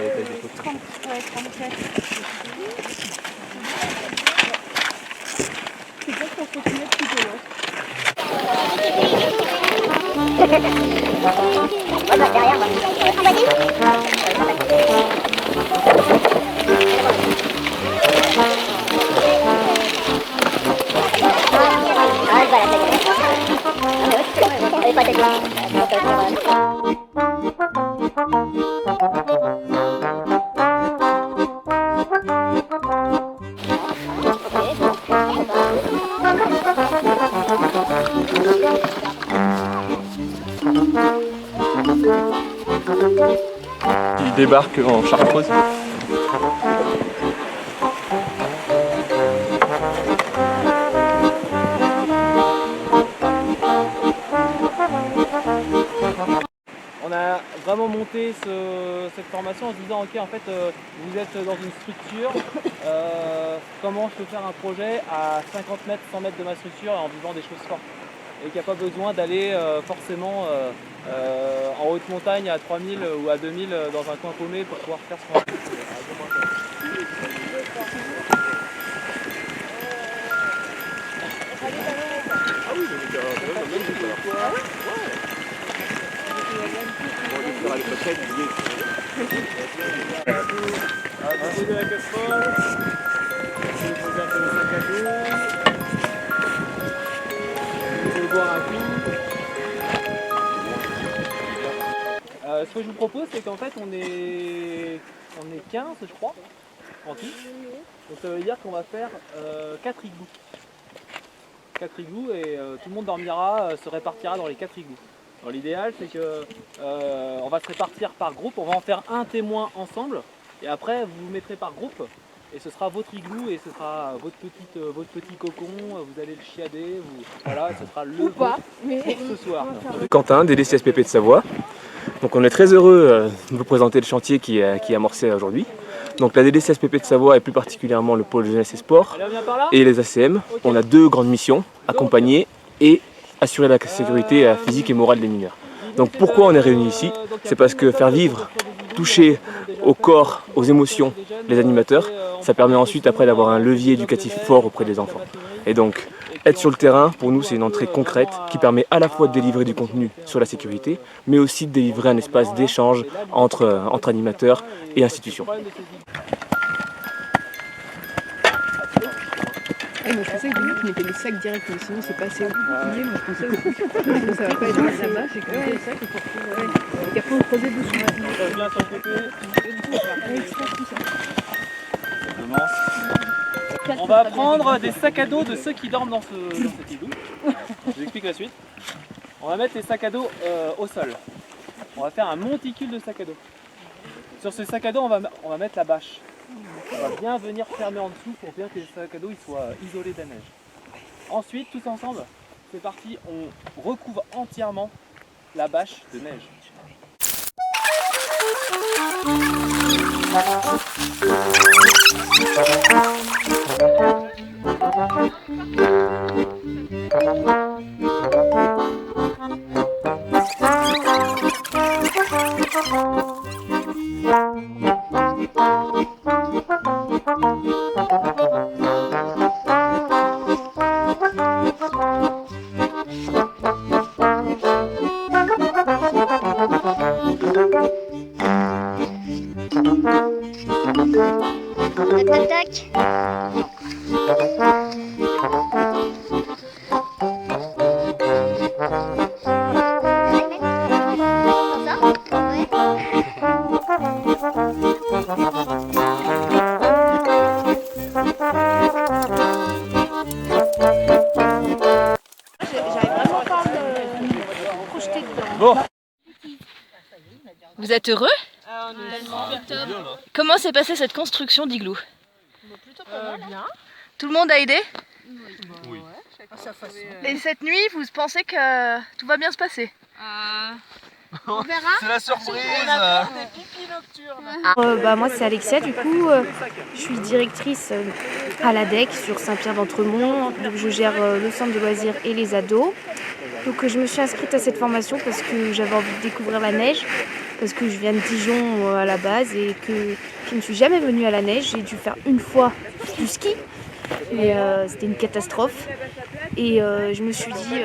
sur les tailles des photos. 30, ouais, 34. C'est bien qu'on continue plus de l'eau. Derrière, Il débarque en Chartreuse. On a vraiment monté cette formation en se disant ok en fait vous êtes dans une structure, comment je peux faire un projet à 50 mètres, 100 mètres de ma structure en vivant des choses fortes et qu'il n'y a pas besoin d'aller forcément en haute montagne à 3000 ou à 2000 dans un coin paumé pour pouvoir faire ce qu'on veut. Ah oui, poser la casserole, je vais poser un peu le sac à dos, je vais boire un coup. Ce que je vous propose, c'est qu'en fait on est 15 je crois en tout. Donc ça veut dire qu'on va faire 4 igloos. 4 igloos et tout le monde dormira, se répartira dans les 4 igloos. L'idéal c'est que on va se répartir par groupe, on va en faire un témoin ensemble et après vous vous mettrez par groupe et ce sera votre igloo et ce sera votre petit cocon, vous allez le chiader, voilà, ce sera le pas, mais pour ce soir. Quentin des DCSPP de Savoie. Donc on est très heureux de vous présenter le chantier qui est amorcé aujourd'hui. Donc la DDCSPP de Savoie et plus particulièrement le pôle jeunesse et sport et les ACM, on a deux grandes missions, accompagner et assurer la sécurité physique et morale des mineurs. Donc pourquoi on est réunis ici? C'est parce que faire vivre, toucher au corps, aux émotions les animateurs, ça permet ensuite après d'avoir un levier éducatif fort auprès des enfants. Et donc être sur le terrain, pour nous, c'est une entrée concrète qui permet à la fois de délivrer du contenu sur la sécurité, mais aussi de délivrer un espace d'échange entre animateurs et institutions. Ouais, moi je pensais que du coup tu mettais les sacs direct, mais sinon c'est pas assez haut. Oui, moi je pensais aussi que ça va pas être là-bas, j'ai que les sacs et pour et qu'après on creusait dessous. Bien sur le côté. On va prendre des sacs à dos de ceux qui dorment dans cet igloo. Je vous explique la suite. On va mettre les sacs à dos au sol. On va faire un monticule de sacs à dos. Sur ce sac à dos, on va mettre la bâche. On va bien venir fermer en dessous pour bien que les sacs à dos ils soient isolés de la neige. Ensuite, tous ensemble, c'est parti, on recouvre entièrement la bâche de neige. Tac, tac. Bon. Vous êtes heureux? Comment s'est passée cette construction d'igloo? bien. Tout le monde a aidé? Oui. Et cette nuit, vous pensez que tout va bien se passer? On verra. C'est la surprise. Moi c'est Alexia, du coup je suis directrice à l'ADEC sur Saint-Pierre-d'Entremont, donc je gère le centre de loisirs et les ados. Donc je me suis inscrite à cette formation parce que j'avais envie de découvrir la neige, parce que je viens de Dijon à la base et que je ne suis jamais venue à la neige. J'ai dû faire une fois du ski, mais c'était une catastrophe. Et je me suis dit,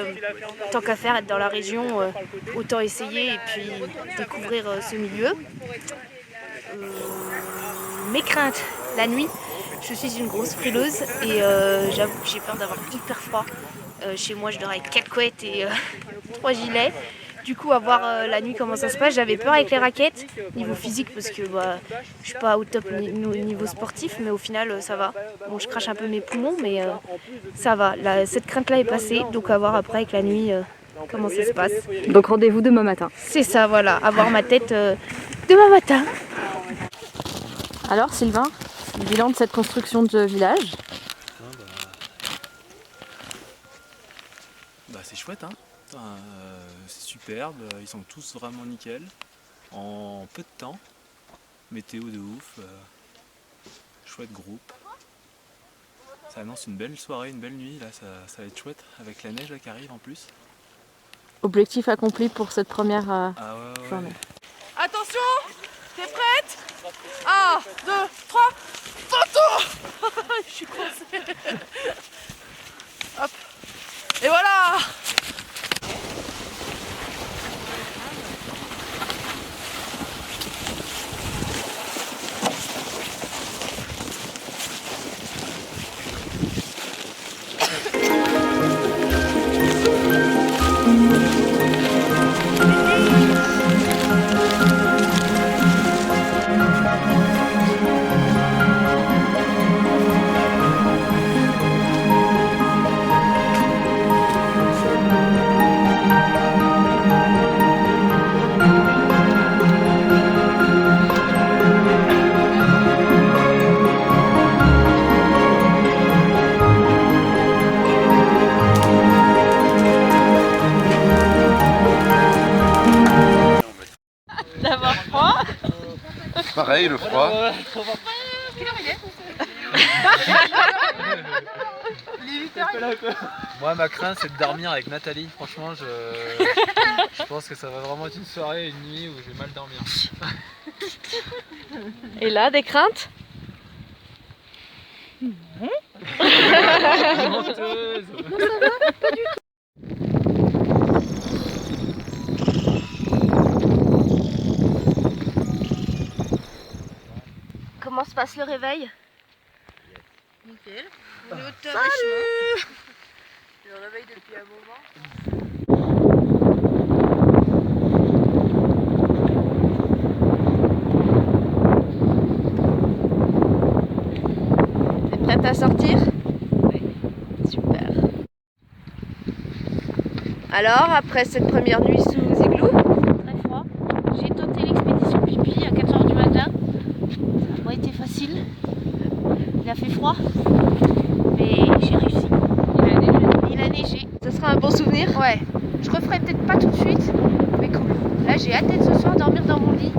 tant qu'à faire, être dans la région, autant essayer et puis découvrir ce milieu. Mes craintes, la nuit, je suis une grosse frileuse et j'avoue que j'ai peur d'avoir hyper froid. Chez moi, je dors avec 4 couettes et 3 gilets. Du coup, à voir la nuit comment ça se passe, j'avais peur avec les raquettes, niveau physique, parce que je suis pas au top niveau sportif, mais au final, ça va. Bon, je crache un peu mes poumons, mais ça va. Cette crainte-là est passée, donc à voir après avec la nuit comment ça se passe. Donc rendez-vous demain matin. C'est ça, voilà, avoir ma tête demain matin. Alors Sylvain, bilan de cette construction de village? C'est chouette, hein. C'est superbe, ils sont tous vraiment nickel, en peu de temps, météo de ouf, chouette groupe. Ça annonce une belle soirée, une belle nuit, là ça va être chouette, avec la neige là, qui arrive en plus. Objectif accompli pour cette première journée. Attention, t'es prête? 1, 2, 3, photo. Je suis coincée. Hop. Et voilà. D'avoir froid. Pareil, le froid. Quelle heure il est? Il est 8h30. Moi, ma crainte, c'est de dormir avec Nathalie. Franchement, je pense que ça va vraiment être une soirée, une nuit où je vais mal dormir. Et là, des craintes? Menteuse. Comment se passe le réveil? Nickel. On est au top. Salut. Je le réveille depuis un moment. T'es prête à sortir? Oui. Super. Alors, après cette première nuit sous igloo? Très froid. J'ai tenté l'expédition pipi à 4h du matin. Ça n'a pas été facile. Il a fait froid, mais j'ai réussi. Il a neigé. Ça sera un bon souvenir? Ouais. Je referai peut-être pas tout de suite, mais cool. Là, j'ai hâte d'être ce soir, dormir dans mon lit.